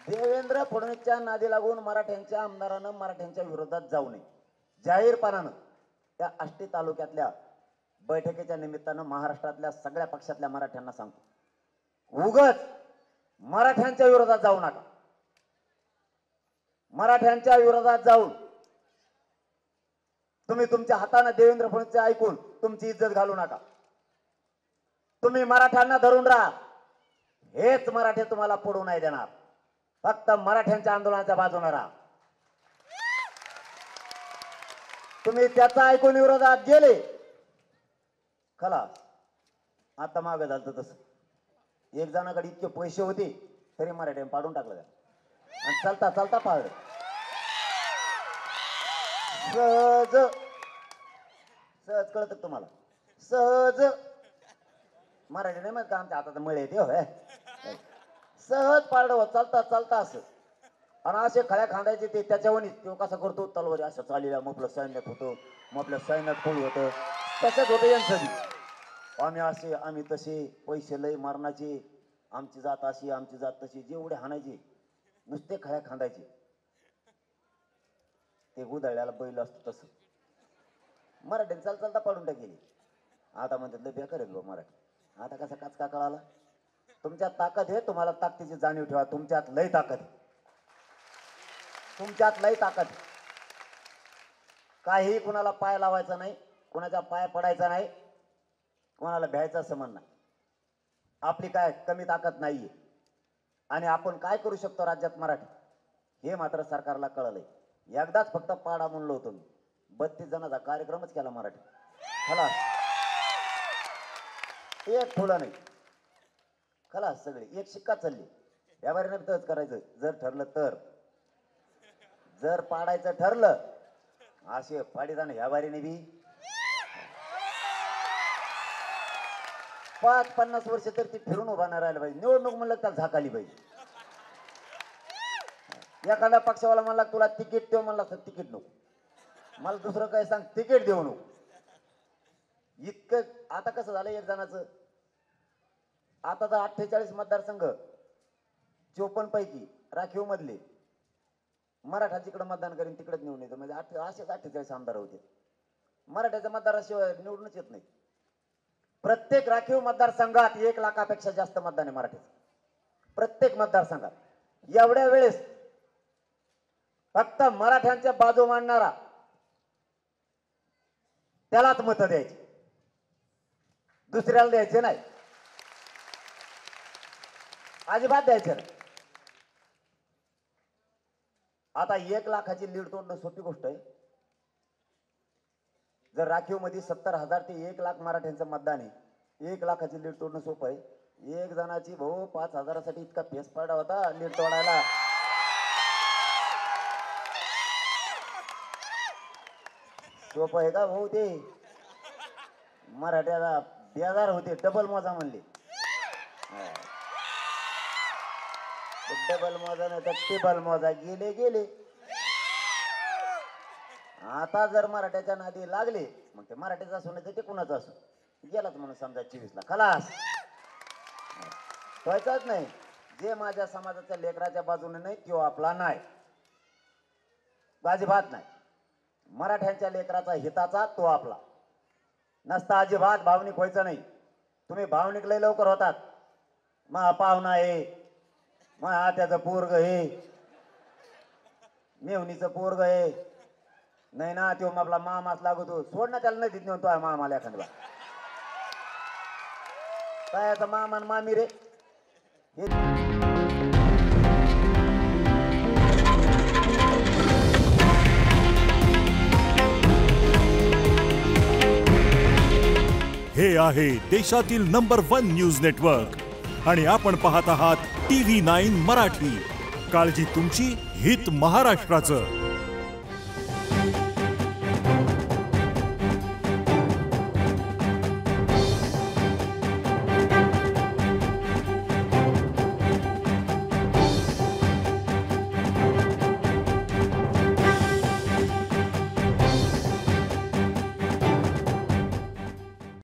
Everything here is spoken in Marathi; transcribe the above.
देवेंद्र फडणवीसच्या नादी लागून मराठ्यांच्या आमदारानं मराठ्यांच्या विरोधात जाऊ नये. जाहीरपणानं त्या आष्टी तालुक्यातल्या बैठकीच्या निमित्तानं महाराष्ट्रातल्या सगळ्या पक्षातल्या मराठ्यांना सांगतो, उगाच मराठ्यांच्या विरोधात जाऊ नका. मराठ्यांच्या विरोधात जाऊन तुम्ही तुमच्या हाताने देवेंद्र फडणवीसचे ऐकून तुमची इज्जत घालू नका. तुम्ही मराठ्यांना धरून राहा. हेच मराठे तुम्हाला पडू नाही देणार. फक्त मराठ्यांच्या आंदोलनाच्या बाजूने राहा. तुम्ही त्याचा ऐकून विरोधात गेले खलास. आता मागे झालं तसं एक जणाकडे इतके पैसे होते तरी मराठ्याने पाडून टाकलं आणि चालता चालता पाळलं. सहज सहज कळत तुम्हाला. सहज मराठी नाही माहित का आमच्या हातात मळे येते हो. सहज पाळलं चालता चालता असं. आणि असे खळ्या खांदायचे ते त्याच्यावरच तो कसा करतो तलवारी असं चालीला मग सैन्यात होतो मग आपल्या सैन्यात खोल होतं तसंच होतं यांचं. आम्ही असे आम्ही तसे पैसे लय मारण्याचे आमची जात अशी आमची जात तशी जेवढे हाणायचे नुसते खळ्या खांदायचे. ते गुदळ्याला बैल असतो तसं मराठ्याने चाल चालता पाडून टाकेली. आता म्हणतात लय बेकार आहे मराठी. आता कसा काचका कळाला. तुमच्यात ताकद आहे. तुम्हाला ताकदीची जाणीव ठेवा. तुमच्यात लय ताकद आहे. तुमच्यात लय ताकद. काही कुणाला पाय लावायचा नाही. कुणाच्या पाय पडायचा नाही. कोणाला भ्यायचा संबंध नाही. आपली काय कमी ताकद नाहीये. आणि आपण काय करू शकतो राज्यात मराठी हे मात्र सरकारला कळलंय. एकदाच फक्त पाडा म्हणलो होतो मी. 32 जणांचा कार्यक्रमच केला मराठी. खलास. एक फुलं नाही. खलास सगळे एक शिक्का चालली. व्यापारीने तच करायचं जर ठरलं तर. जर पाडायचं ठरलं असे पाडीदान व्यापारीने बी 5-50 वर्ष तर ती फिरून उभा नाही राहिला पाहिजे. निवडणूक म्हणलं त्याला झाकाली पाहिजे. एखाद्या पक्षावाला म्हणला तुला तिकीट देऊ म्हणला तर तिकीट नको. मला दुसरं काय सांग तिकीट देऊ नको. इतकं आता कसं झालं एक जणाचं. आता तर 48 मतदारसंघ 54 पैकी राखीव मधले मराठा जिकडे मतदान करीन तिकडेच निवडून येतं. म्हणजे असेच 48 आमदार होते. मराठ्याच्या मतदाराशिवाय निवडूनच येत नाही. प्रत्येक राखीव मतदारसंघात 1 लाखापेक्षा जास्त मतदान आहे मराठ्याचं. प्रत्येक मतदारसंघात. एवढ्या वेळेस फक्त मराठ्यांच्या बाजू मांडणारा त्यालाच मत द्यायची. दुसऱ्याला द्यायचे नाही. अजिबात द्यायचे नाही. आता 1 लाखाची लीड तोडणं सोपी गोष्ट आहे. जर राखीव मध्ये 70,000 ते 1 लाख मराठ्यांचं मतदान आहे. 1 लाखाची लीड तोडणं सोपं आहे. एक जणाची भाऊ 5,000साठी इतका फेस पडा होता लीड तोडायला. सोपं आहे का भाऊ. ते मराठ्याला बेजार होते. डबल मोजा म्हणले. डबल मोजा नाही तर टेबल मोजा. गेले गेले. आता जर मराठ्याच्या नादी लागले मग ते मराठ्याचं असू नाही ते कुणाचं असू गेलाच म्हणून समजा 24ला खलास. व्हायचाच नाही. जे माझ्या समाजाच्या लेकराच्या बाजूने नाही तो आपला नाही. अजिबात नाही. मराठ्यांच्या लेकराचा हिताचा तो आपला नसता. अजिबात भावनिक व्हायचं नाही. तुम्ही भावनिक लय लवकर होतात. मा पाहुणा आहे मा त्याचं पोरग आहे मेवणीचं पोरग आहे नाही ना तो आपला मामाच लागतो. सोड ना त्याला नाही देत तो मामाला एखाद्या काय आता मामा मामी रे. हे आहे देशातील नंबर 1 न्यूज नेटवर्क आणि आपण पाहत आहात TV9 मराठी. काळजी तुमची, हित महाराष्ट्राचं.